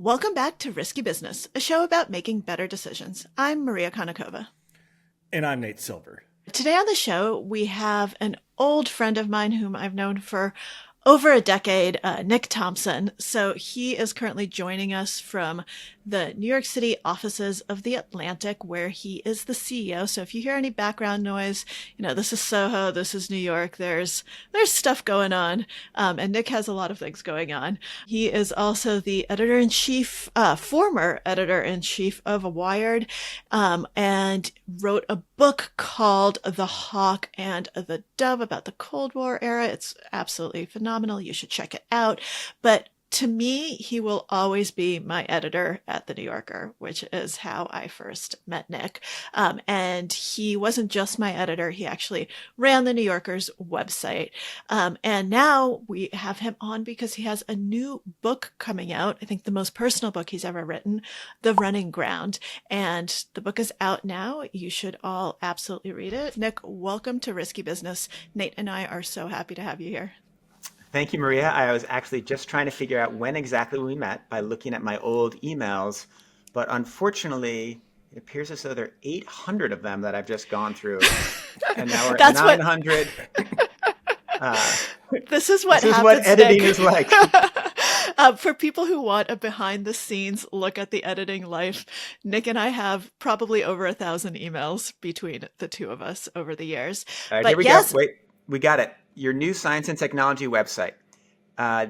Welcome back to Risky Business, a show about making better decisions. I'm Maria Konnikova. And I'm Nate Silver. Today on the show, we have an old friend of mine whom I've known for over a decade, Nick Thompson. So he is currently joining us from the New York City offices of The Atlantic, where he is the CEO. So if you hear any background noise, this is Soho, this is New York, there's stuff going on. And Nick has a lot of things going on. He is also the editor-in-chief, former editor-in-chief of Wired, and wrote a book called The Hawk and the Dove about the Cold War era. It's absolutely phenomenal. You should check it out. But to me, he will always be my editor at The New Yorker, which is how I first met Nick. And he wasn't just my editor. He actually ran The New Yorker's website. And now we have him on because he has a new book coming out. I think the most personal book he's ever written, The Running Ground. And the book is out now. You should all absolutely read it. Nick, welcome to Risky Business. Nate and I are so happy to have you here. Thank you, Maria. I was actually just trying to figure out when exactly we met by looking at my old emails, but unfortunately, it appears as though there are 800 of them that I've just gone through, and now we're at 900. This is what editing is like. For people who want a behind-the-scenes look at the editing life, Nick and I have probably over 1,000 emails between the two of us over the years. All right, here we go. Wait, we got it. Your new science and technology website.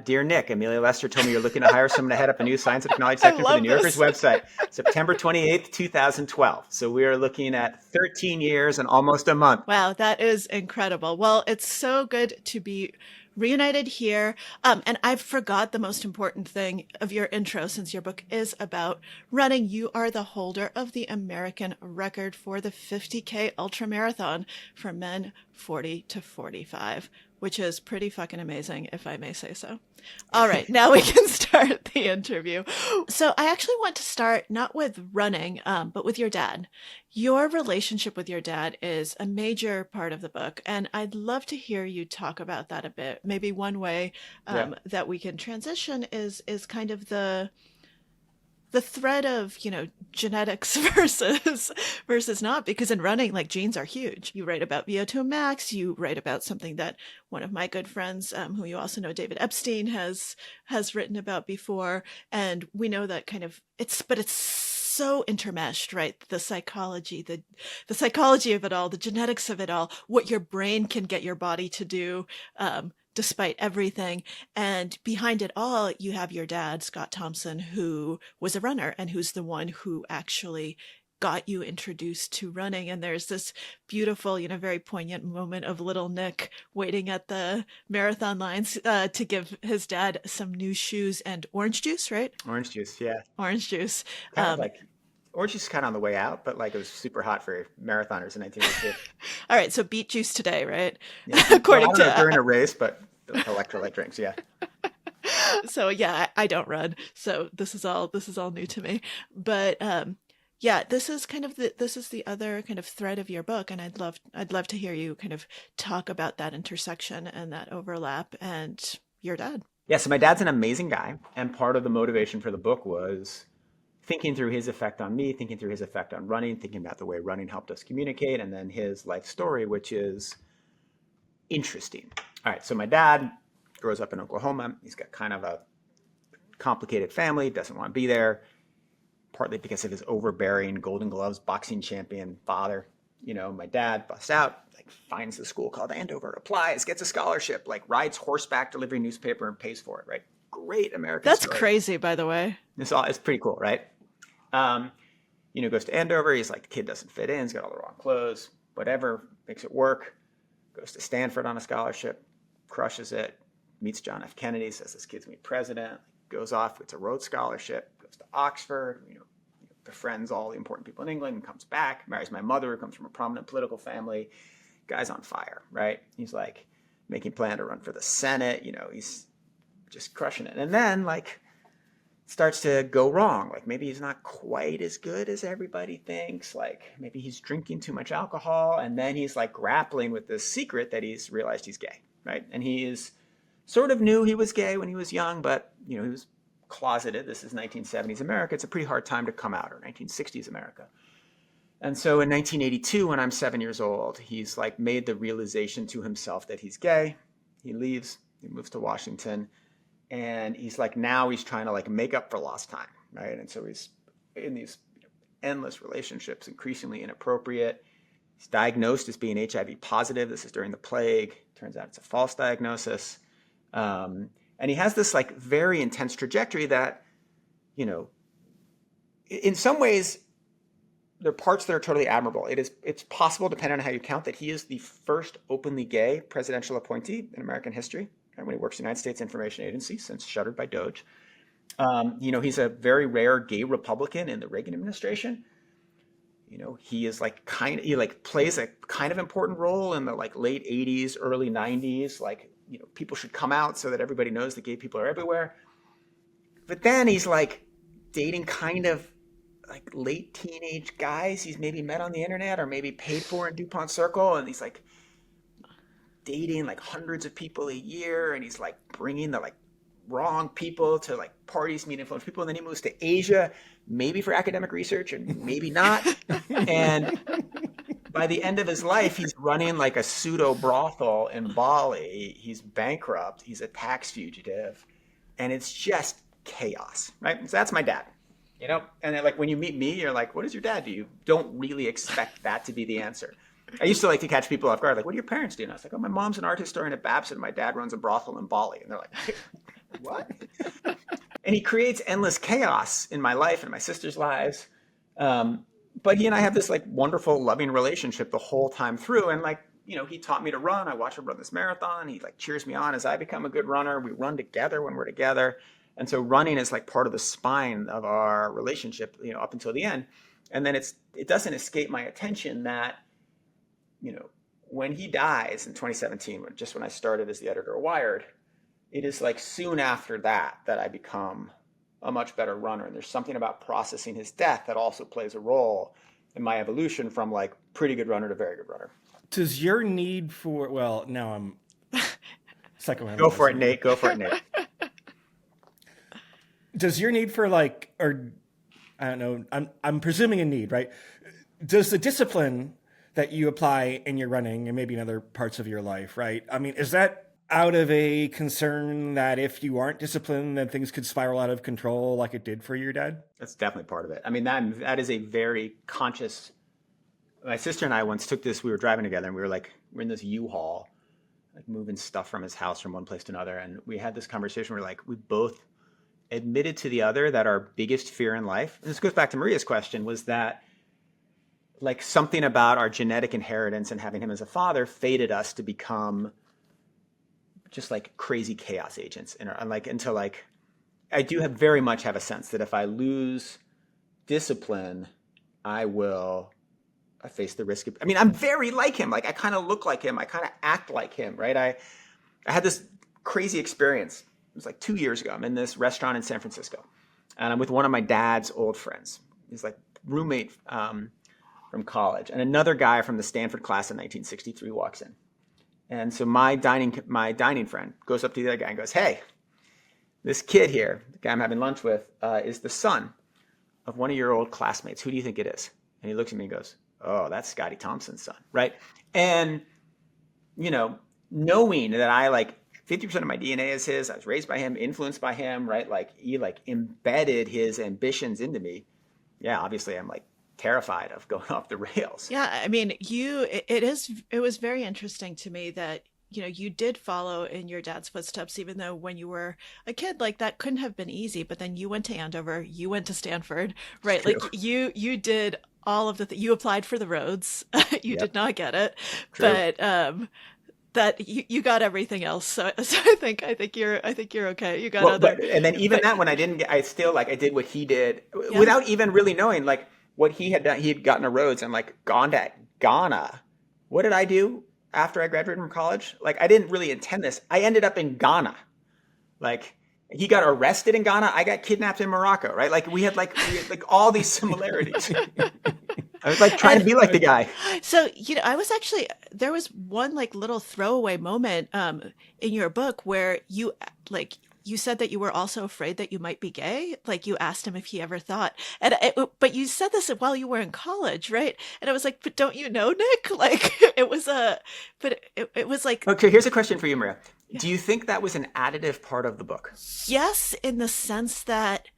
Dear Nick, Amelia Lester told me you're looking to hire someone to head up a new science and technology section for the New Yorker's website. September 28th, 2012. So we are looking at 13 years and almost a month. Wow, that is incredible. Well, it's so good to be reunited here. And I forgot the most important thing of your intro, since your book is about running. You are the holder of the American record for the 50K ultramarathon for men 40 to 45, which is pretty fucking amazing, if I may say so. All right, now we can start the interview. So I actually want to start not with running, but with your dad. Your relationship with your dad is a major part of the book, and I'd love to hear you talk about that a bit. Maybe one way that we can transition is kind of the thread of, genetics versus not, because in running, like, genes are huge. You write about VO2 max, you write about something that one of my good friends, who you also know, David Epstein, has written about before. And we know that it's so intermeshed, right? The psychology of it all, the genetics of it all, what your brain can get your body to do, despite everything. And behind it all, you have your dad, Scott Thompson, who was a runner and who's the one who actually got you introduced to running. And there's this beautiful, very poignant moment of little Nick waiting at the marathon lines to give his dad some new shoes and orange juice, right? Orange juice, yeah. Orange juice. Orange juice is kind of on the way out, but it was super hot for marathoners in 1982. All right, so beat juice today, right? Yeah. According to during a race, but the electrolyte drinks, yeah. So yeah, I don't run, so this is all new to me. But this is the other kind of thread of your book, and I'd love to hear you kind of talk about that intersection and that overlap and your dad. Yeah, so my dad's an amazing guy, and part of the motivation for the book was thinking through his effect on me, thinking through his effect on running, thinking about the way running helped us communicate, and then his life story, which is interesting. All right, so my dad grows up in Oklahoma. He's got kind of a complicated family, doesn't want to be there, partly because of his overbearing Golden Gloves boxing champion father. My dad busts out, finds the school called Andover, applies, gets a scholarship, rides horseback, delivering newspaper, and pays for it, right? Great American That's story. crazy, by the way. It's pretty cool, right? Goes to Andover. He's like, the kid doesn't fit in. He's got all the wrong clothes, whatever, makes it work. Goes to Stanford on a scholarship, crushes it, meets John F. Kennedy, says this kid's going to be president, goes off, gets a Rhodes Scholarship, goes to Oxford, befriends all the important people in England, and comes back, marries my mother, who comes from a prominent political family. Guy's on fire, right? He's making plan to run for the Senate. He's just crushing it. And then starts to go wrong. Maybe he's not quite as good as everybody thinks. Maybe he's drinking too much alcohol. And then he's grappling with this secret that he's realized he's gay, right? And he is sort of knew he was gay when he was young, but he was closeted. This is 1970s America. It's a pretty hard time to come out, or 1960s America. And so in 1982, when I'm 7 years old, he's like made the realization to himself that he's gay. He leaves, he moves to Washington, and he's like, now he's trying to like make up for lost time, right? And so he's in these endless relationships, increasingly inappropriate. He's diagnosed as being HIV positive. This is during the plague. Turns out it's a false diagnosis. And he has this like very intense trajectory that, you know, in some ways, there are parts that are totally admirable. It's possible, depending on how you count, that he is the first openly gay presidential appointee in American history. When he works in the United States Information Agency, since shuttered by Doge. You know, he's a very rare gay Republican in the Reagan administration. You know, he is like he like plays a kind of important role in the like late 80s, early 90s. Like, you know, people should come out so that everybody knows that gay people are everywhere. But then he's like dating kind of like late teenage guys he's maybe met on the internet or maybe paid for in DuPont Circle, and he's like dating like hundreds of people a year, and he's like bringing the like wrong people to like parties, meet influential people, and then he moves to Asia, maybe for academic research and maybe not. And by the end of his life, he's running like a pseudo brothel in Bali. He's bankrupt. He's a tax fugitive, and it's just chaos, right? So that's my dad. You know, and then like when you meet me, you're like, what does your dad do? You don't really expect that to be the answer. I used to like to catch people off guard, like, what do your parents do? And I was like, oh, my mom's an art historian at Babson, and my dad runs a brothel in Bali. And they're like, what? And he creates endless chaos in my life and my sister's lives. But he and I have this like wonderful, loving relationship the whole time through. And like, you know, he taught me to run. I watch him run this marathon. He like cheers me on as I become a good runner. We run together when we're together. And so running is like part of the spine of our relationship, you know, up until the end. And then it doesn't escape my attention that, you know, when he dies in 2017, just when I started as the editor of Wired, it is like soon after that I become a much better runner. And there's something about processing his death that also plays a role in my evolution from like pretty good runner to very good runner. Does your need for, well, now I'm psychoanalyzing. Go for it, Nate. Go for it, Nate. Does your need for like, or I don't know, I'm presuming a need, right? Does the discipline that you apply in your running and maybe in other parts of your life, right? I mean, is that out of a concern that if you aren't disciplined, then things could spiral out of control like it did for your dad? That's definitely part of it. I mean, that is a very conscious. My sister and I once took this, we were driving together and we're in this U-Haul, like moving stuff from his house from one place to another. And we had this conversation where like we both admitted to the other that our biggest fear in life, and this goes back to Maria's question, was that like something about our genetic inheritance and having him as a father fated us to become just like crazy chaos agents. And like, until like, I do very much have a sense that if I lose discipline, I face the risk of, I mean, I'm very like him. Like I kind of look like him. I kind of act like him, right? I had this crazy experience. It was like 2 years ago. I'm in this restaurant in San Francisco and I'm with one of my dad's old friends. He's like roommate from college, and another guy from the Stanford class in 1963 walks in. And so my dining friend goes up to the other guy and goes, hey, this kid here, the guy I'm having lunch with, is the son of one of your old classmates. Who do you think it is? And he looks at me and goes, oh, that's Scotty Thompson's son, right? And, you know, knowing that I like 50% of my DNA is his, I was raised by him, influenced by him, right? Like he like embedded his ambitions into me. Yeah, obviously I'm like terrified of going off the rails. Yeah, I mean, it was very interesting to me that, you know, you did follow in your dad's footsteps, even though when you were a kid, like that couldn't have been easy. But then you went to Andover, you went to Stanford, right? True. Like you did all of you applied for the Rhodes, you Yep. did not get it, True. but that you got everything else. So I think you're okay. You got and then even that when I didn't get, I still like I did what he did Yeah. without even really knowing like what he had done. He had gotten a Rhodes and like gone to Ghana. What did I do after I graduated from college? Like I didn't really intend this. I ended up in Ghana. Like he got arrested in Ghana. I got kidnapped in Morocco, right? Like we had like all these similarities. I was like trying to be like the guy. So, you know, there was one like little throwaway moment in your book where you like you said that you were also afraid that you might be gay. Like you asked him if he ever thought, but you said this while you were in college, right? And I was like, but don't you know, Nick? Like it was like, Okay, here's a question for you, Maria. yeah. Do you think that was an additive part of the book? Yes, in the sense that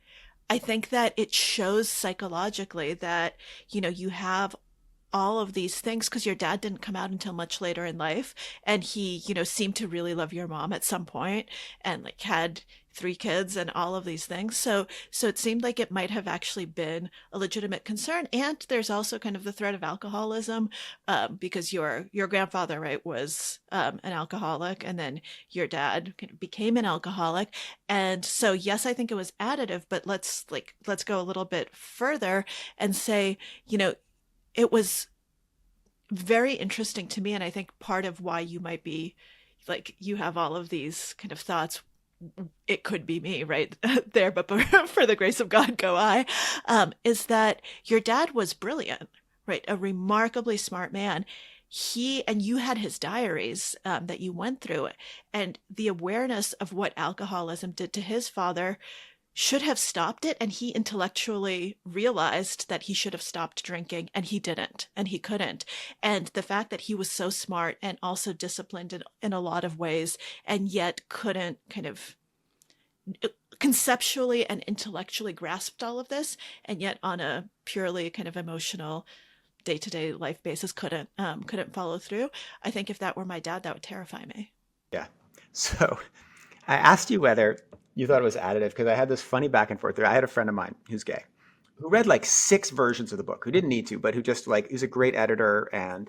I think that it shows psychologically that, you have all of these things because your dad didn't come out until much later in life, and he seemed to really love your mom at some point, and like had 3 kids and all of these things. So it seemed like it might have actually been a legitimate concern. And there's also kind of the threat of alcoholism, because your grandfather, right, was an alcoholic, and then your dad kind of became an alcoholic. And so yes, I think it was additive, but let's go a little bit further and say, it was very interesting to me. And I think part of why you might be like, you have all of these kind of thoughts, it could be me right there, but for the grace of God, go I, is that your dad was brilliant, right? A remarkably smart man. And you had his diaries that you went through, and the awareness of what alcoholism did to his father should have stopped it, and he intellectually realized that he should have stopped drinking, and he didn't, and he couldn't. And the fact that he was so smart and also disciplined in a lot of ways, and yet couldn't kind of conceptually and intellectually grasped all of this, and yet on a purely kind of emotional day-to-day life basis couldn't follow through. I think if that were my dad, that would terrify me. Yeah. So I asked you whether you thought it was additive because I had this funny back and forth there. I had a friend of mine who's gay who read like 6 versions of the book, who didn't need to, but who just like, who's a great editor. And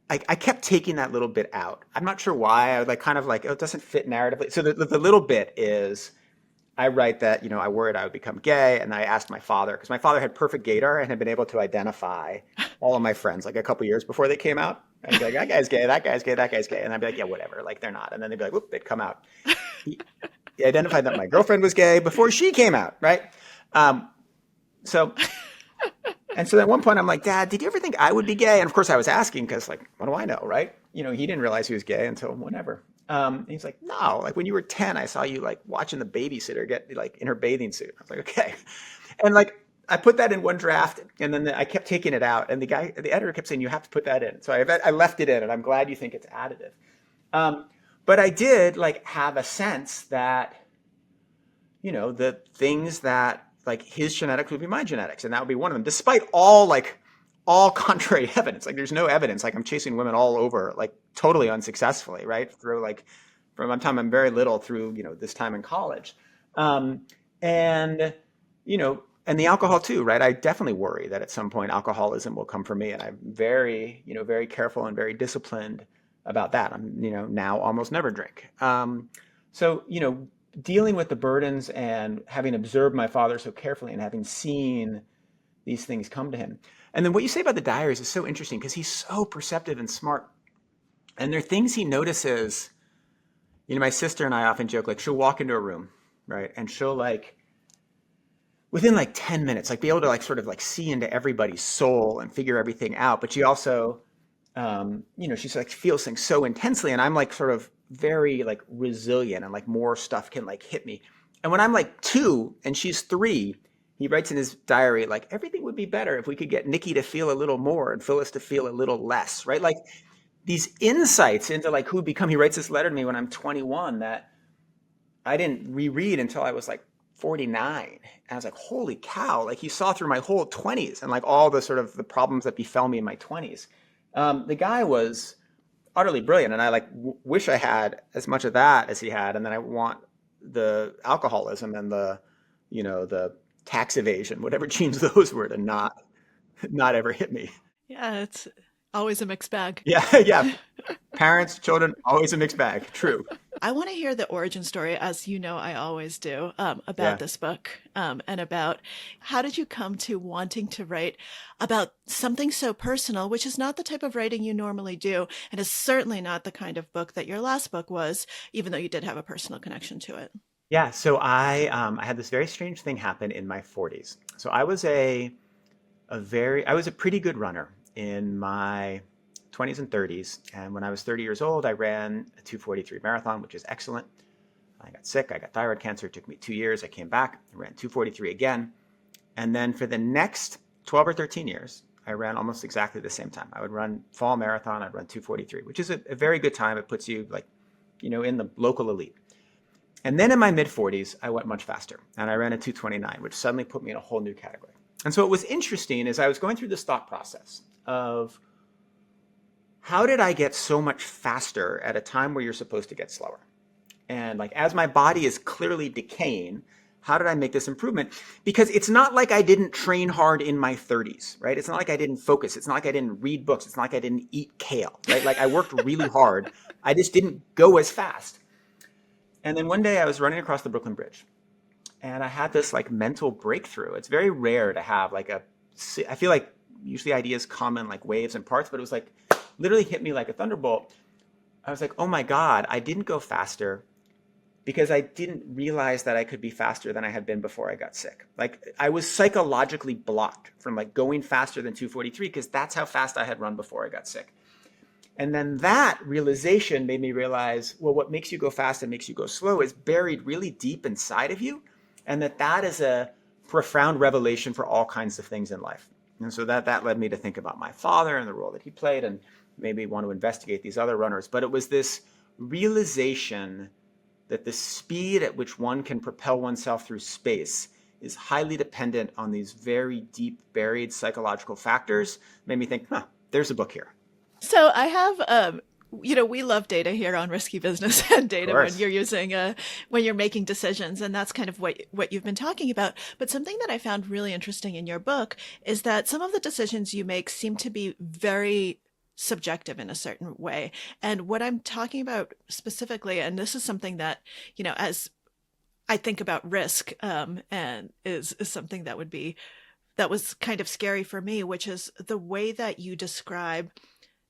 I kept taking that little bit out. I'm not sure why. I was like, kind of like, oh, it doesn't fit narratively. So the little bit is, I write that, I worried I would become gay. And I asked my father, because my father had perfect gaydar and had been able to identify all of my friends like a couple years before they came out. And I'd be like, that guy's gay, that guy's gay, that guy's gay. And I'd be like, yeah, whatever. Like, they're not. And then they'd be like, whoop, they'd come out. He identified that my girlfriend was gay before she came out, right? So at one point I'm like, Dad, did you ever think I would be gay? And of course I was asking because like, what do I know, right? He didn't realize he was gay until whenever. And he's like, no, like when you were 10, I saw you like watching the babysitter get like in her bathing suit. I was like, okay. And like, I put that in one draft and then I kept taking it out. And the editor kept saying, you have to put that in. So I left it in, and I'm glad you think it's additive. But I did like have a sense that, the things that like his genetics would be my genetics, and that would be one of them, despite all contrary evidence. Like there's no evidence. Like I'm chasing women all over, like totally unsuccessfully, right? Through like from the time I'm very little through, this time in college. And the alcohol too, right? I definitely worry that at some point alcoholism will come for me. And I'm very, very careful and very disciplined about that. I'm, now almost never drink. So, dealing with the burdens and having observed my father so carefully and having seen these things come to him. And then what you say about the diaries is so interesting because he's so perceptive and smart. And there are things he notices. My sister and I often joke, like she'll walk into a room, right? And she'll like, within like 10 minutes, like be able to like sort of like see into everybody's soul and figure everything out. But she also, she's like feels things so intensely. And I'm like sort of very like resilient and like more stuff can like hit me. And when I'm like 2 and she's 3, he writes in his diary, like everything would be better if we could get Nikki to feel a little more and Phyllis to feel a little less, right? Like these insights into like who become, he writes this letter to me when I'm 21 that I didn't reread until I was like 49. And I was like, holy cow, like he saw through my whole 20s and like all the sort of the problems that befell me in my 20s. The guy was utterly brilliant. And I like wish I had as much of that as he had. And then I want the alcoholism and the tax evasion, whatever genes those were, to not ever hit me. Yeah, it's always a mixed bag. Yeah. Parents, children, always a mixed bag. True. I want to hear the origin story, as you know I always do, about this book, and about how did you come to wanting to write about something so personal, which is not the type of writing you normally do, and is certainly not the kind of book that your last book was, even though you did have a personal connection to it. Yeah, so I had this very strange thing happen in my 40s. So I was a pretty good runner in my 20s and 30s. And when I was 30 years old, I ran a 2:43 marathon, which is excellent. I got sick. I got thyroid cancer. It took me 2 years. I came back. I ran 243 again. And then for the next 12 or 13 years, I ran almost exactly the same time. I would run fall marathon. I'd run 243, which is a very good time. It puts you like, in the local elite. And then in my mid 40s, I went much faster and I ran a 229, which suddenly put me in a whole new category. And so what was interesting is I was going through this thought process of how did I get so much faster at a time where you're supposed to get slower? And like, as my body is clearly decaying, how did I make this improvement? Because it's not like I didn't train hard in my 30s, right? It's not like I didn't focus. It's not like I didn't read books. It's not like I didn't eat kale, right? Like I worked really hard. I just didn't go as fast. And then one day I was running across the Brooklyn Bridge and I had this like mental breakthrough. It's very rare to have like I feel like usually ideas come in like waves and parts, but it was like literally hit me like a thunderbolt. I was like, oh my God, I didn't go faster because I didn't realize that I could be faster than I had been before I got sick. Like I was psychologically blocked from like going faster than 243 because that's how fast I had run before I got sick. And then that realization made me realize, well, what makes you go fast and makes you go slow is buried really deep inside of you. And that is a profound revelation for all kinds of things in life. And so that led me to think about my father and the role that he played and maybe want to investigate these other runners. But it was this realization that the speed at which one can propel oneself through space is highly dependent on these very deep buried psychological factors. Made me think, there's a book here. So I have, we love data here on Risky Business and data when you're using, when you're making decisions. And that's kind of what you've been talking about. But something that I found really interesting in your book is that some of the decisions you make seem to be very subjective in a certain way. And what I'm talking about specifically, and this is something that, as I think about risk, and is something that was kind of scary for me, which is the way that you describe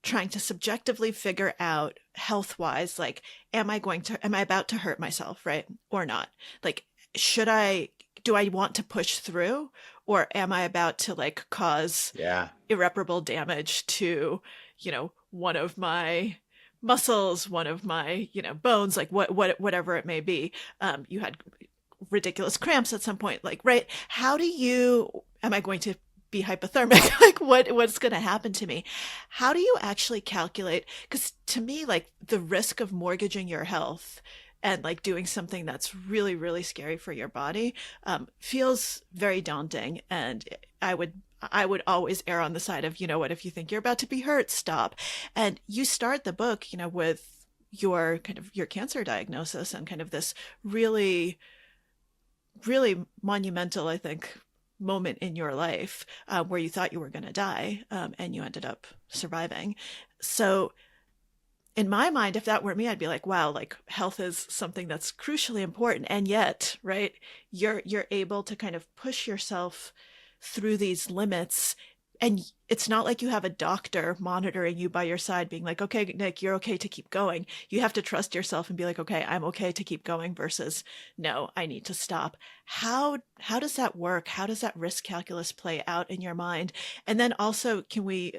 trying to subjectively figure out health-wise, like, am I about to hurt myself, right? Or not? Like, do I want to push through, or am I about to like cause irreparable damage to, one of my muscles, one of my, bones, like whatever it may be. You had ridiculous cramps at some point, like, right? Am I going to be hypothermic? Like what's going to happen to me? How do you actually calculate? Because to me, like the risk of mortgaging your health and like doing something that's really, really scary for your body feels very daunting. And I would always err on the side of, if you think you're about to be hurt, stop. And you start the book, with your cancer diagnosis and kind of this really, really monumental, I think, moment in your life where you thought you were going to die and you ended up surviving. So in my mind, if that were me, I'd be like, wow, like health is something that's crucially important. And yet, right, you're able to kind of push yourself through these limits. And it's not like you have a doctor monitoring you by your side being like, okay, Nick, you're okay to keep going. You have to trust yourself and be like, okay, I'm okay to keep going versus no, I need to stop. How does that work? How does that risk calculus play out in your mind? And then also, can we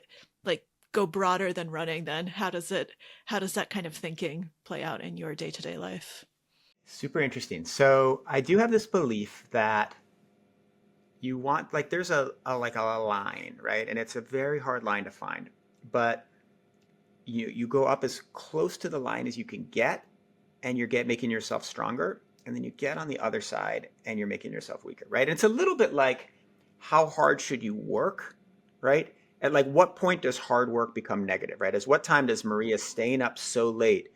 like go broader than running then? How does that kind of thinking play out in your day-to-day life? Super interesting. So I do have this belief that you want, like, there's a line, right? And it's a very hard line to find, but you go up as close to the line as you can get, and you're making yourself stronger. And then you get on the other side and you're making yourself weaker, right? And it's a little bit like, how hard should you work, right? At like what point does hard work become negative, right? As what time does Maria staying up so late,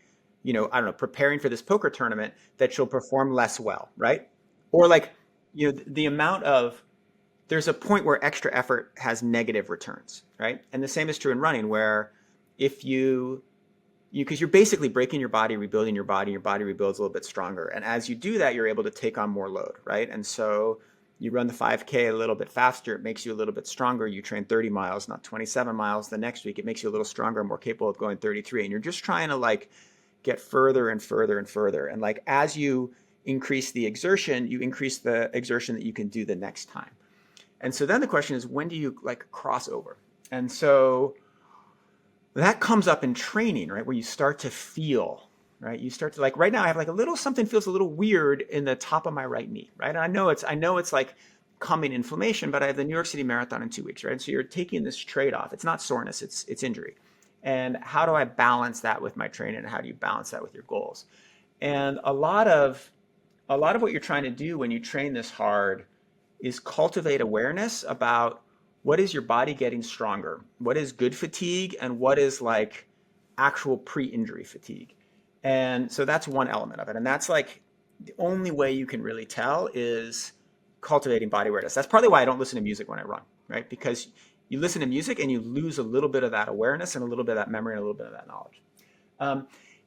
I don't know, preparing for this poker tournament that she'll perform less well, right? Or like, the amount of, there's a point where extra effort has negative returns, right? And the same is true in running, where if because you're basically breaking your body, rebuilding your body rebuilds a little bit stronger. And as you do that, you're able to take on more load, right? And so you run the 5K a little bit faster, it makes you a little bit stronger. You train 30 miles, not 27 miles the next week. It makes you a little stronger, more capable of going 33. And you're just trying to like get further and further and further. And like, as you increase the exertion, you increase the exertion that you can do the next time. And so then the question is, when do you like cross over? And so that comes up in training, right? Where you start to feel right? You start to like, right now I have like a little, something feels a little weird in the top of my right knee, right? And I know it's like coming inflammation, but I have the New York City Marathon in 2 weeks, right? So you're taking this trade-off. It's not soreness, it's injury. And how do I balance that with my training, and how do you balance that with your goals? And a lot of what you're trying to do when you train this hard is cultivate awareness about what is your body getting stronger, what is good fatigue, and what is like actual pre-injury fatigue. And so that's one element of it. And that's like the only way you can really tell is cultivating body awareness. That's partly why I don't listen to music when I run, right? Because you listen to music and you lose a little bit of that awareness and a little bit of that memory and a little bit of that knowledge.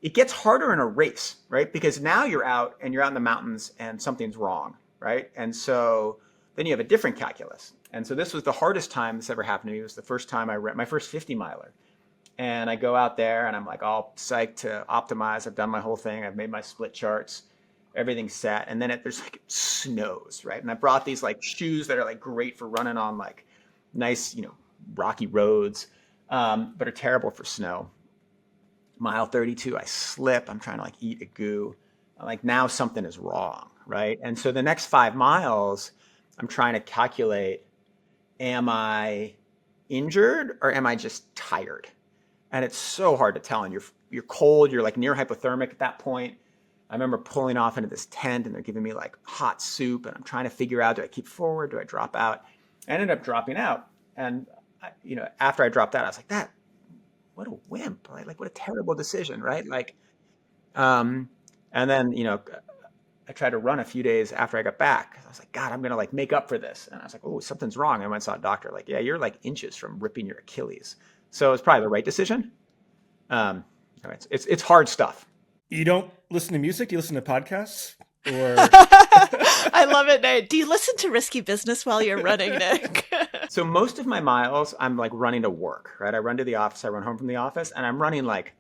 It gets harder in a race, right? Because now you're out in the mountains and something's wrong, right? And so then you have a different calculus. And so this was the hardest time this ever happened to me. It was the first time I ran my first 50 miler. And I go out there and I'm like all psyched to optimize. I've done my whole thing. I've made my split charts. Everything's set. And then there's like, it snows, right? And I brought these like shoes that are like great for running on like nice, rocky roads, but are terrible for snow. Mile 32, I slip. I'm trying to like eat a goo. I'm like, now something is wrong, right? And so the next 5 miles, I'm trying to calculate, am I injured or am I just tired? And it's so hard to tell. And you're cold. You're like near hypothermic at that point. I remember pulling off into this tent and they're giving me like hot soup and I'm trying to figure out, do I keep forward? Do I drop out? I ended up dropping out. And, after I dropped out, I was like, what a wimp. Like what a terrible decision, right? Like, and then, I tried to run a few days after I got back. I was like, God, I'm going to like make up for this. And I was like, oh, something's wrong. I went and saw a doctor. Like, yeah, you're like inches from ripping your Achilles. So it's probably the right decision. It's hard stuff. You don't listen to music? Do you listen to podcasts? Or I love it, Nate. Do you listen to Risky Business while you're running, Nick? So most of my miles, I'm like running to work, right? I run to the office, I run home from the office, and I'm running like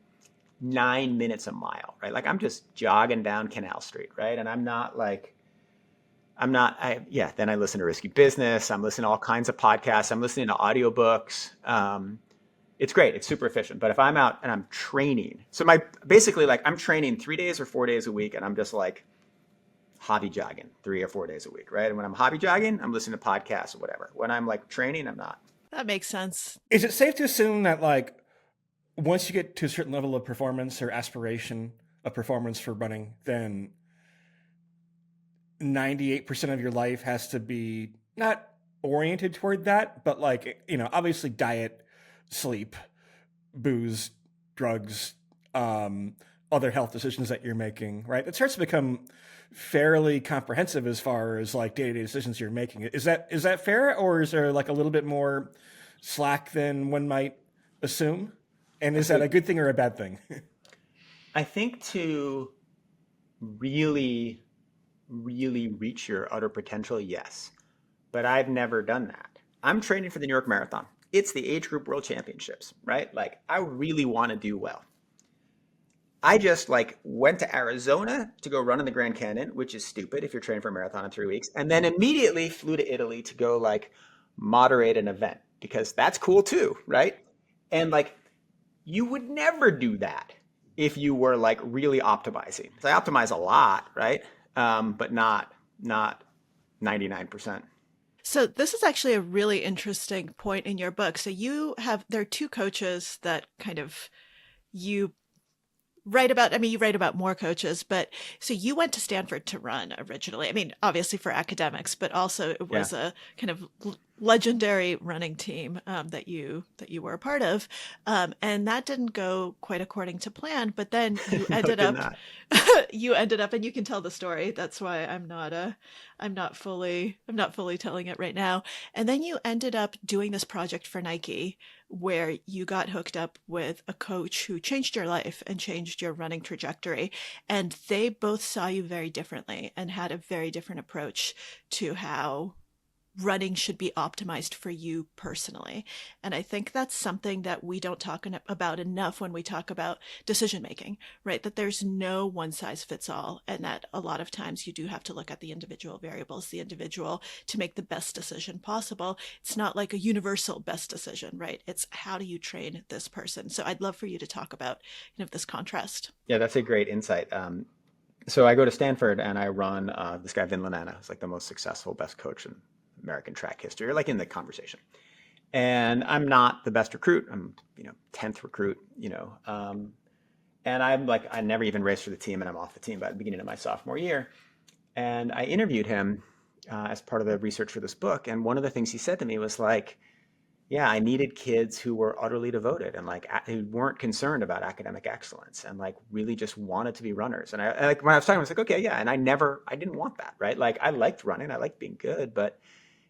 9 minutes a mile, right? Like I'm just jogging down Canal Street, right? And then I listen to Risky Business. I'm listening to all kinds of podcasts. I'm listening to audiobooks. It's great. It's super efficient. But if I'm out and I'm training, so I'm training 3 days or 4 days a week, and I'm just like hobby jogging 3 or 4 days a week, right? And when I'm hobby jogging, I'm listening to podcasts or whatever. When I'm like training, I'm not. That makes sense. is it safe to assume that like once you get to a certain level of performance or aspiration of performance for running, then 98% of your life has to be not oriented toward that, but like, obviously diet, sleep, booze, drugs, other health decisions that you're making, right? It starts to become fairly comprehensive as far as like day-to-day decisions you're making. Is that fair, or is there like a little bit more slack than one might assume? And is that a good thing or a bad thing? I think to really, really reach your utter potential, yes. But I've never done that. I'm training for the New York Marathon. It's the age group world championships, right? Like I really want to do well. I just like went to Arizona to go run in the Grand Canyon, which is stupid if you're training for a marathon in 3 weeks. And then immediately flew to Italy to go like moderate an event because that's cool too, right? And like you would never do that if you were like really optimizing. So I optimize a lot, right? But not 99%. So this is actually a really interesting point in your book. So there are 2 coaches that kind of you write about. I mean, you write about more coaches, but so you went to Stanford to run originally. I mean, obviously for academics, but also it was a kind of legendary running team that you were a part of, and that didn't go quite according to plan. But then you ended up, and you can tell the story. That's why I'm not fully telling it right now. And then you ended up doing this project for Nike, where you got hooked up with a coach who changed your life and changed your running trajectory. And they both saw you very differently and had a very different approach to how running should be optimized for you personally. And I think that's something that we don't talk about enough when we talk about decision making, right? That there's no one size fits all, and that a lot of times you do have to look at the individual variables, the individual, to make the best decision possible. It's not like a universal best decision, right? It's how do you train this person? So I'd love for you to talk about this contrast. Yeah, that's a great insight. So I go to Stanford and I run this guy, Vin Lanana, who's like the most successful, best coach in American track history, or like in the conversation. And I'm not the best recruit. I'm, 10th recruit, and I'm like, I never even raced for the team, and I'm off the team by the beginning of my sophomore year. And I interviewed him as part of the research for this book. And one of the things he said to me was like, yeah, I needed kids who were utterly devoted and like who weren't concerned about academic excellence and like really just wanted to be runners. And I like when I was talking, I was like, okay, yeah. And I didn't want that, right? Like I liked running, I liked being good, but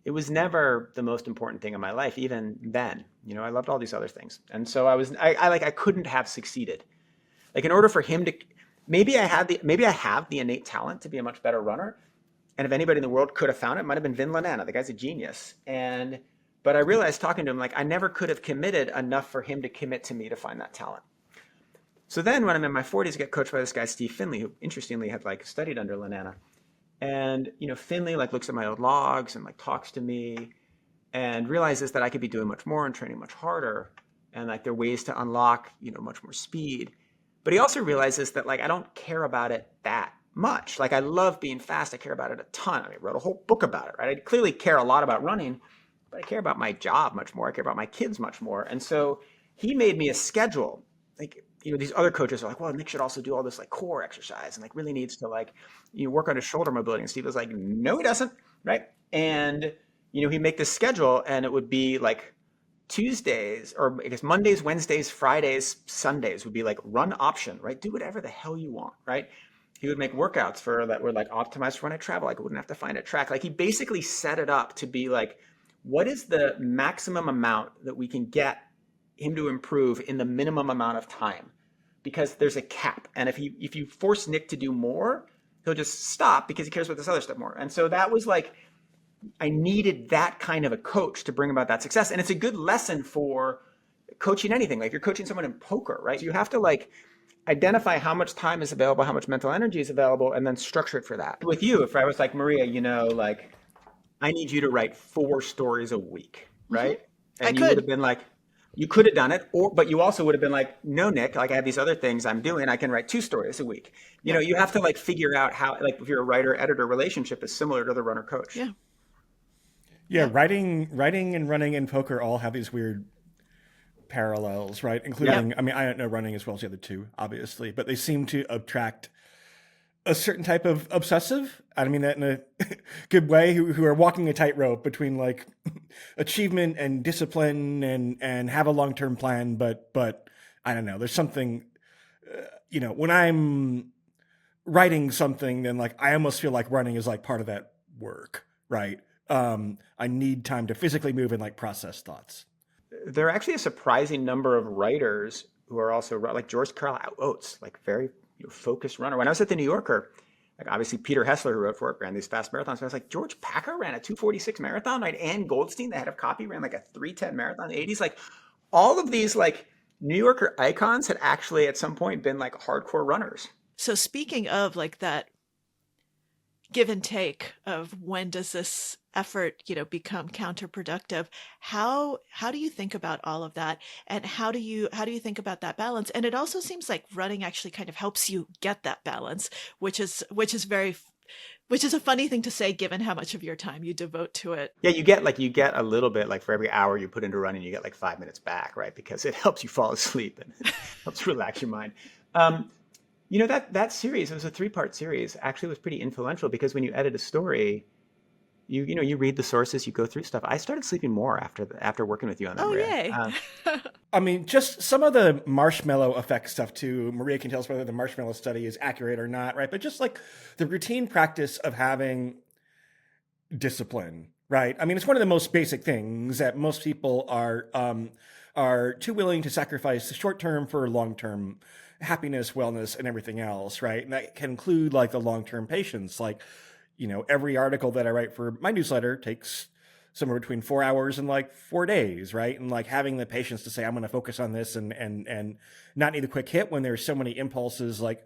it was never the most important thing in my life, even then. I loved all these other things. And so I couldn't have succeeded. Like in order for him to, maybe I have the innate talent to be a much better runner. And if anybody in the world could have found it, it might have been Vin Lanana. The guy's a genius. But I realized talking to him, like I never could have committed enough for him to commit to me to find that talent. So then when I'm in my 40s, I get coached by this guy, Steve Finley, who interestingly had like studied under Lanana. And, Finley like looks at my old logs and like talks to me and realizes that I could be doing much more and training much harder. And like there are ways to unlock, much more speed. But he also realizes that like I don't care about it that much. Like I love being fast. I care about it a ton. I wrote a whole book about it, right? I clearly care a lot about running, but I care about my job much more. I care about my kids much more. And so he made me a schedule. Like, these other coaches are like, well, Nick should also do all this like core exercise and like really needs to like, work on his shoulder mobility. And Steve was like, no, he doesn't. Right. And, he'd make this schedule and it would be like Tuesdays, or I guess Mondays, Wednesdays, Fridays, Sundays would be like run option, right? Do whatever the hell you want. Right. He would make workouts that were like optimized for when I travel. Like I wouldn't have to find a track. Like he basically set it up to be like, what is the maximum amount that we can get him to improve in the minimum amount of time? Because there's a cap. And if you force Nick to do more, he'll just stop because he cares about this other stuff more. And so that was like, I needed that kind of a coach to bring about that success. And it's a good lesson for coaching anything. Like if you're coaching someone in poker, right? You have to like identify how much time is available, how much mental energy is available, and then structure it for that. With you, if I was like, Maria, like I need you to write 4 stories a week, right? Mm-hmm. And you would have been like, you could have done it, but you also would have been like, no, Nick, like I have these other things I'm doing. I can write 2 stories a week. You have to like figure out how, like if you're a writer-editor relationship is similar to the runner-coach. Yeah. Yeah, writing and running and poker all have these weird parallels, right? Including, I mean, I don't know running as well as the other two, obviously, but they seem to attract a certain type of obsessive. I mean that in a good way, who are walking a tightrope between like achievement and discipline and have a long-term plan. But I don't know, there's something, when I'm writing something, then like, I almost feel like running is like part of that work, right? I need time to physically move and like process thoughts. There are actually a surprising number of writers who are also like George Carl Oates, like very focused runner. When I was at the New Yorker, like obviously Peter Hessler, who wrote for it, ran these fast marathons. So I was like, George Packer ran a 2:46 marathon, right? Ann Goldstein, the head of copy, ran like a 3:10 marathon in the 80s. Like all of these like New Yorker icons had actually at some point been like hardcore runners. So speaking of like that give and take of when does this effort, become counterproductive, how do you think about all of that, and how do you think about that balance? And it also seems like running actually kind of helps you get that balance, which is a funny thing to say given how much of your time you devote to it. Yeah, you get a little bit, like for every hour you put into running, you get like 5 minutes back, right? Because it helps you fall asleep and helps relax your mind. That series, it was a 3-part series, actually was pretty influential because when you edit a story, you read the sources, you go through stuff. I started sleeping more after working with you on that. Oh, Maria. yay. I mean, just some of the marshmallow effect stuff too. Maria can tell us whether the marshmallow study is accurate or not, right? But just like the routine practice of having discipline, right? I mean, it's one of the most basic things that most people are too willing to sacrifice the short term for long term happiness, wellness, and everything else, right? And that can include like the long term patience. Like, every article that I write for my newsletter takes somewhere between 4 hours and like 4 days, right? And like having the patience to say, I'm going to focus on this and not need a quick hit when there's so many impulses like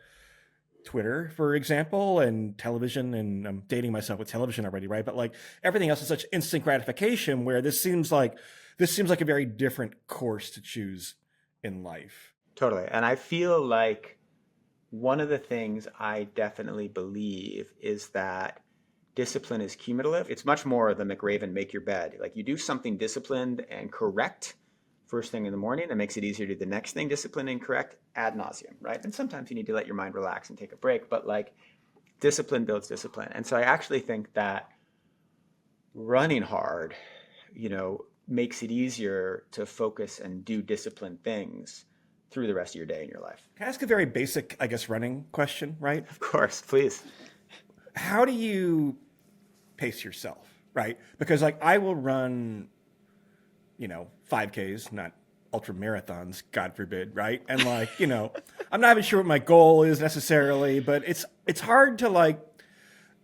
Twitter, for example, and television, and I'm dating myself with television already, right? But like everything else is such instant gratification where this seems like a very different course to choose in life. Totally. And I feel like one of the things I definitely believe is that discipline is cumulative. It's much more the McRaven make your bed. Like you do something disciplined and correct first thing in the morning, that makes it easier to do the next thing disciplined and correct ad nauseum, right? And sometimes you need to let your mind relax and take a break, but like discipline builds discipline. And so I actually think that running hard, makes it easier to focus and do disciplined things through the rest of your day and your life. Can I ask a very basic, I guess, running question, right? Of course, please. How do you pace yourself, right? Because like I will run, 5Ks, not ultra marathons, God forbid, right? And like, I'm not even sure what my goal is necessarily, but it's hard to like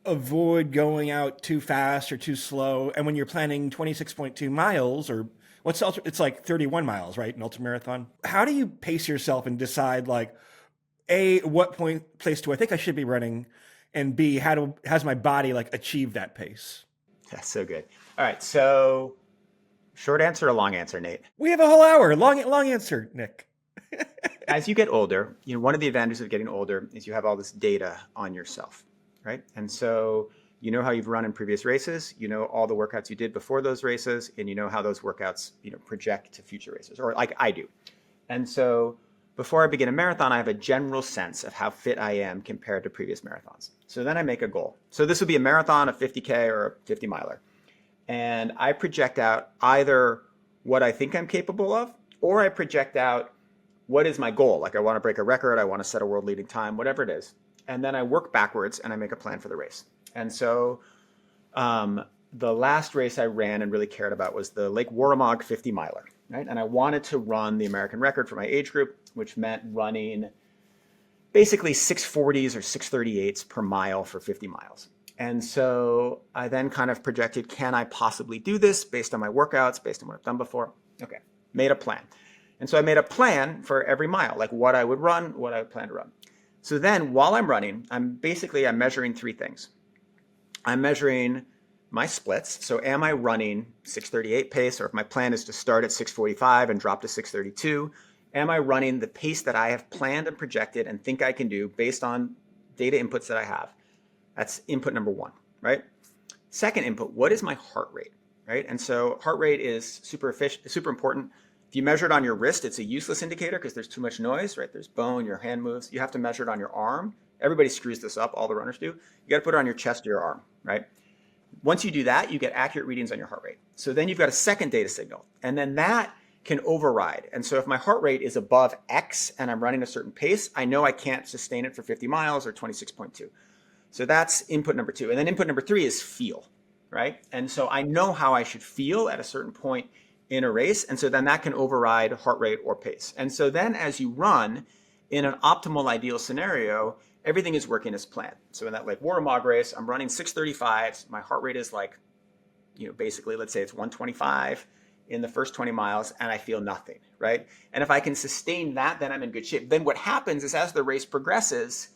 avoid going out too fast or too slow. And when you're planning 26.2 miles or it's like 31 miles, right? An ultra marathon. How do you pace yourself and decide like, A, what place do I think I should be running? And B, how's my body like achieve that pace? That's so good. All right. So short answer or long answer, Nate? We have a whole hour. Long answer, Nick. As you get older, one of the advantages of getting older is you have all this data on yourself, right? And so you know how you've run in previous races, you know all the workouts you did before those races, and you know how those workouts, project to future races, or like I do. And so before I begin a marathon, I have a general sense of how fit I am compared to previous marathons. So then I make a goal. So this would be a marathon, a 50K, or a 50 miler. And I project out either what I think I'm capable of, or I project out what is my goal. Like I want to break a record, I want to set a world leading time, whatever it is. And then I work backwards and I make a plan for the race. And so the last race I ran and really cared about was the Lake Warramog 50 miler, right? And I wanted to run the American record for my age group, which meant running basically 640s or 638s per mile for 50 miles. And so I then kind of projected, can I possibly do this based on my workouts, based on what I've done before? Okay, made a plan. And so I made a plan for every mile, like what I would run, what I would plan to run. So then while I'm running, I'm measuring three things. I'm measuring my splits. So am I running 638 pace, or if my plan is to start at 645 and drop to 632, am I running the pace that I have planned and projected and think I can do based on data inputs that I have? That's input number one, right? Second input, what is my heart rate, right? And so heart rate is super important. If you measure it on your wrist, it's a useless indicator because there's too much noise, right? There's bone, your hand moves. You have to measure it on your arm. Everybody screws this up, all the runners do. You got to put it on your chest or your arm, right? Once you do that, you get accurate readings on your heart rate. So then you've got a second data signal, and then that can override. And so if my heart rate is above X and I'm running a certain pace, I know I can't sustain it for 50 miles or 26.2. So that's input number two. And then input number three is feel, right? And so I know how I should feel at a certain point in a race. And so then that can override heart rate or pace. And so then as you run in an optimal ideal scenario, everything is working as planned. So in that Lake Warramog race, I'm running 635s. My heart rate is like, basically, let's say it's 125 in the first 20 miles, and I feel nothing, right? And if I can sustain that, then I'm in good shape. Then what happens is as the race progresses,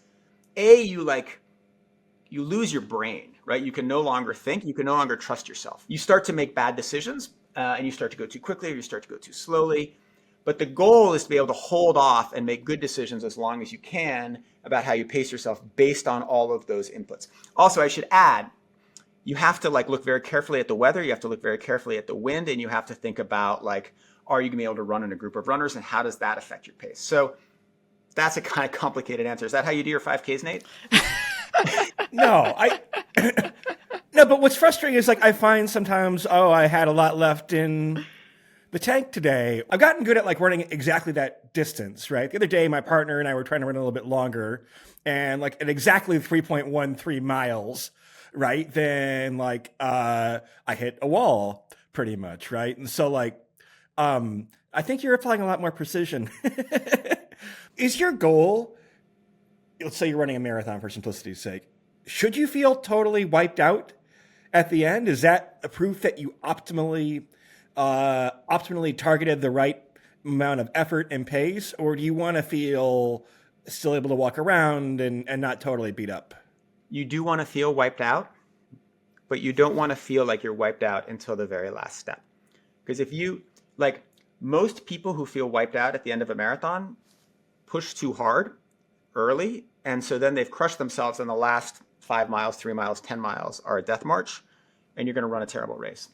you lose your brain, right? You can no longer think. You can no longer trust yourself. You start to make bad decisions, and you start to go too quickly or you start to go too slowly. But the goal is to be able to hold off and make good decisions as long as you can about how you pace yourself based on all of those inputs. Also, I should add, you have to look very carefully at the weather. You have to look very carefully at the wind, and you have to think about are you going to be able to run in a group of runners, and how does that affect your pace? So that's a kind of complicated answer. Is that how you do your 5Ks, Nate? No, no, but what's frustrating is I find sometimes, I had a lot left in the tank today. I've gotten good at running exactly that distance, right? The other day, my partner and I were trying to run a little bit longer, and at exactly 3.13 miles, right? Then I hit a wall pretty much, right? And so I think you're applying a lot more precision. Is your goal, let's say you're running a marathon for simplicity's sake, should you feel totally wiped out at the end? Is that a proof that you optimally targeted the right amount of effort and pace, or do you want to feel still able to walk around and not totally beat up? You do want to feel wiped out, but you don't want to feel like you're wiped out until the very last step. Because if you, like most people who feel wiped out at the end of a marathon, push too hard early, and so then they've crushed themselves, and the last 5 miles, 3 miles, 10 miles are a death march, and you're going to run a terrible race.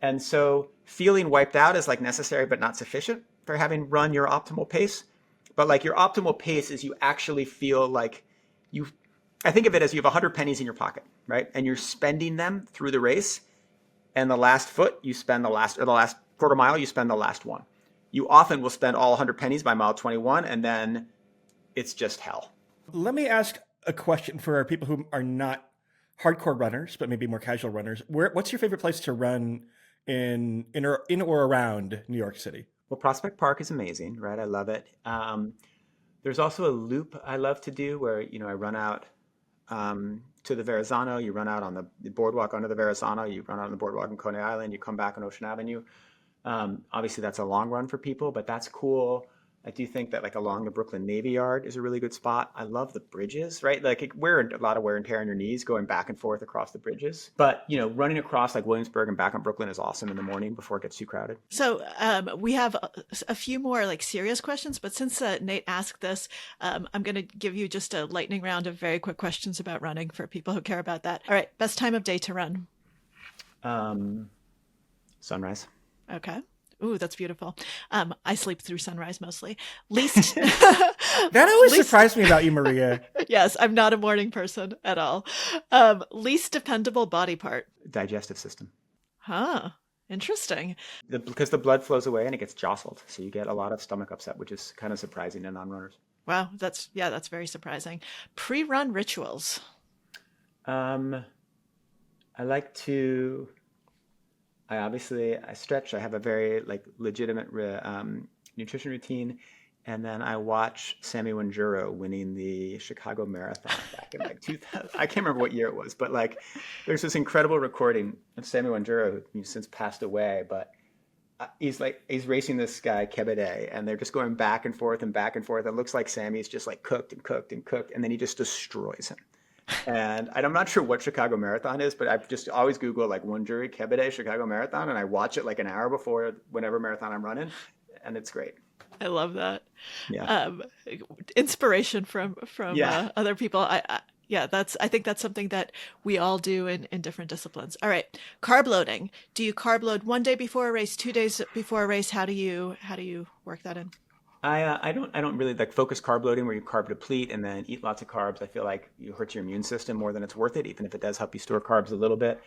And so feeling wiped out is like necessary but not sufficient for having run your optimal pace. But like your optimal pace is you actually feel like I think of it as you have 100 pennies in your pocket, right? And you're spending them through the race, and the last foot you spend the last quarter mile you spend the last one. You often will spend all 100 pennies by mile 21, and then it's just hell. Let me ask a question for our people who are not hardcore runners, but maybe more casual runners. What's your favorite place to run in or around New York City? Well, Prospect Park is amazing, right? I love it. There's also a loop I love to do where, I run out to the Verrazano. You run out on the boardwalk under the Verrazano. You run out on the boardwalk in Coney Island. You come back on Ocean Avenue. Obviously, that's a long run for people, but that's cool. I do think that like along the Brooklyn Navy Yard is a really good spot. I love the bridges, right? Like a lot of wear and tear on your knees going back and forth across the bridges. But, running across like Williamsburg and back on Brooklyn is awesome in the morning before it gets too crowded. So we have a few more like serious questions, but since Nate asked this, I'm going to give you just a lightning round of very quick questions about running for people who care about that. All right. Best time of day to run? Sunrise. Okay. Ooh, that's beautiful. I sleep through sunrise mostly. Least that always surprised me about you, Maria. Yes, I'm not a morning person at all. Least dependable body part. Digestive system. Huh. Interesting. Because the blood flows away and it gets jostled, so you get a lot of stomach upset, which is kind of surprising in non-runners. Wow, that's very surprising. Pre-run rituals. I like to. I stretch. I have a very legitimate nutrition routine, and then I watch Sammy Wanjuro winning the Chicago Marathon back in 2000. I can't remember what year it was, but there's this incredible recording of Sammy Wanjuro who's since passed away, but he's racing this guy Kebede, and they're just going back and forth and back and forth. It looks like Sammy's just cooked and cooked and cooked, and then he just destroys him. And I'm not sure what Chicago Marathon is, but I just always Google Wanjuro Kebede Chicago Marathon, and I watch it an hour before whenever marathon I'm running, and it's great. I love that. Yeah. Inspiration from other people. I think that's something that we all do in different disciplines. All right. Carb loading. Do you carb load 1 day before a race, 2 days before a race? How do you work that in? I don't really focus carb loading where you carb deplete and then eat lots of carbs. I feel like you hurt your immune system more than it's worth it, even if it does help you store carbs a little bit.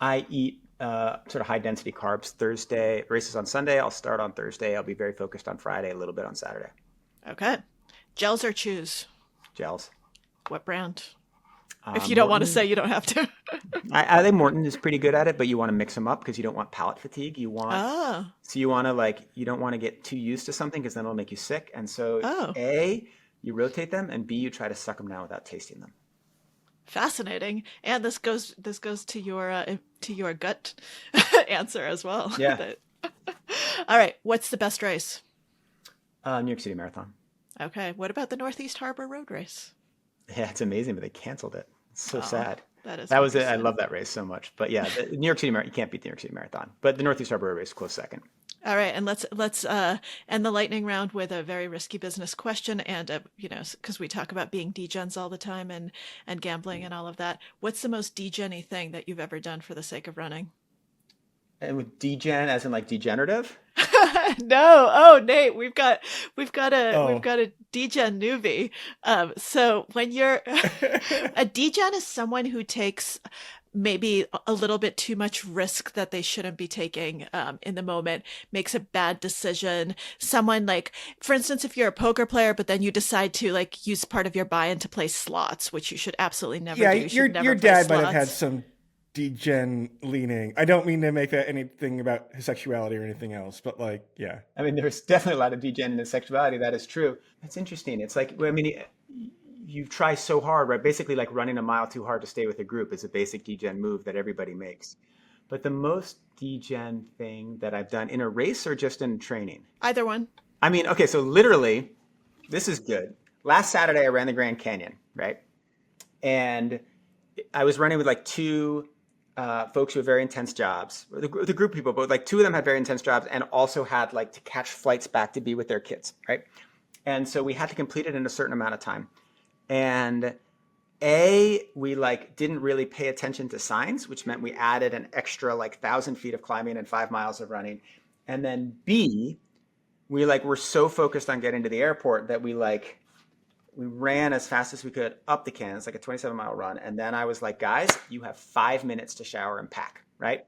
I eat sort of high density carbs Thursday. Races on Sunday. I'll start on Thursday. I'll be very focused on Friday, a little bit on Saturday. Okay. Gels or chews? Gels. What brand? If you don't want to say, you don't have to. I think Morton is pretty good at it, but you want to mix them up because you don't want palate fatigue. You want you want to you don't want to get too used to something because then it'll make you sick. And so A, you rotate them, and B, you try to suck them down without tasting them. Fascinating. And this goes to your gut answer as well. Yeah. All right. What's the best race? New York City Marathon. Okay. What about the Northeast Harbor Road Race? Yeah, it's amazing, but they canceled it. It's so sad. That was it. I love that race so much. But yeah, the New York City Marathon, you can't beat the New York City Marathon. But the Northeast Harbor Road Race is close second. All right, and let's end the lightning round with a very risky business question, and because we talk about being degens all the time and gambling and all of that. What's the most degen-y thing that you've ever done for the sake of running? And with degen as in dgenerative? No. Oh, Nate, we've got a degen newbie. So when you're a degen is someone who takes maybe a little bit too much risk that they shouldn't be taking in the moment, makes a bad decision. Someone for instance, if you're a poker player, but then you decide to use part of your buy-in to play slots, which you should absolutely never do. Your dad might have had some degen leaning. I don't mean to make that anything about his sexuality or anything else, but yeah. I mean, there's definitely a lot of degen in his sexuality. That is true. That's interesting. It's you try so hard, right? Basically like running a mile too hard to stay with a group is a basic degen move that everybody makes. But the most degen thing that I've done in a race or just in training? Either one. I mean, okay, so literally, this is good. Last Saturday, I ran the Grand Canyon, right? And I was running with like two folks who have very intense jobs, the group of people, but like two of them had very intense jobs and also had like to catch flights back to be with their kids, right? And so we had to complete it in a certain amount of time. And we like didn't really pay attention to signs, which meant we added an extra like 1,000 feet of climbing and 5 miles of running. And then B, we like were so focused on getting to the airport that we ran as fast as we could up the canyon. It's like a 27-mile run. And then I was like, guys, you have 5 minutes to shower and pack, right?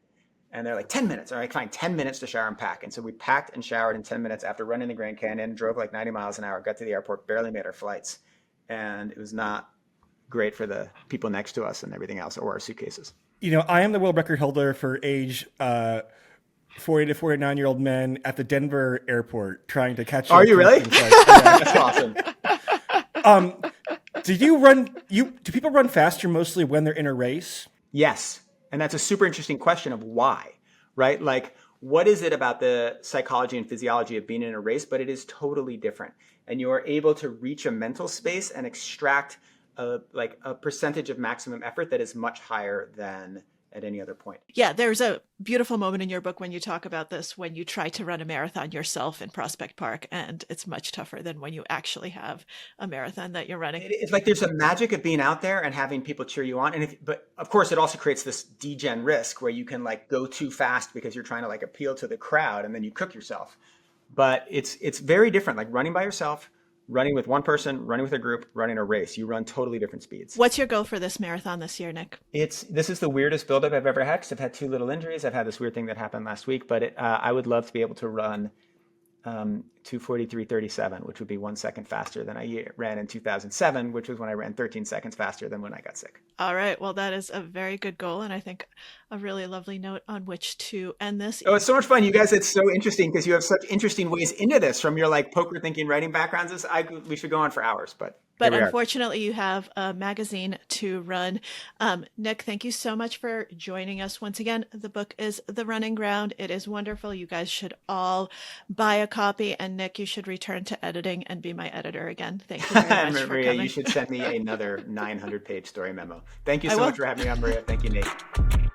And they're like, 10 minutes. All right, fine, 10 minutes to shower and pack. And so we packed and showered in 10 minutes after running the Grand Canyon, drove like 90 miles an hour, got to the airport, barely made our flights. And it was not great for the people next to us and everything else, or our suitcases. You know, I am the world record holder for age 40 to 49-year-old men at the Denver airport trying to catch. Are you really? That's awesome. Do people run faster mostly when they're in a race? Yes. And that's a super interesting question of why, right? Like, what is it about the psychology and physiology of being in a race? But it is totally different. And you are able to reach a mental space and extract a percentage of maximum effort that is much higher than at any other point. Yeah, there's a beautiful moment in your book when you talk about this, when you try to run a marathon yourself in Prospect Park, and it's much tougher than when you actually have a marathon that you're running. It's like there's a magic of being out there and having people cheer you on. But of course, it also creates this degen risk where you can like go too fast because you're trying to like appeal to the crowd and then you cook yourself. But it's very different, like running by yourself, running with one person, running with a group, running a race. You run totally different speeds. What's your goal for this marathon this year, Nick? This is the weirdest buildup I've ever had because I've had 2 little injuries. I've had this weird thing that happened last week, but I would love to be able to run 2:43.37, which would be 1 second faster than I ran in 2007, which was when I ran 13 seconds faster than when I got sick. All right. Well, that is a very good goal, and I think a really lovely note on which to end this. Oh, it's so much fun. You guys, it's so interesting because you have such interesting ways into this from your like poker thinking writing backgrounds. We should go on for hours, but unfortunately, you have a magazine to run. Nick, thank you so much for joining us once again. The book is The Running Ground. It is wonderful. You guys should all buy a copy. And Nick, you should return to editing and be my editor again. Thank you very much Maria, for coming. You should send me another 900-page story memo. Thank you so much for having me on, Maria. Thank you, Nate.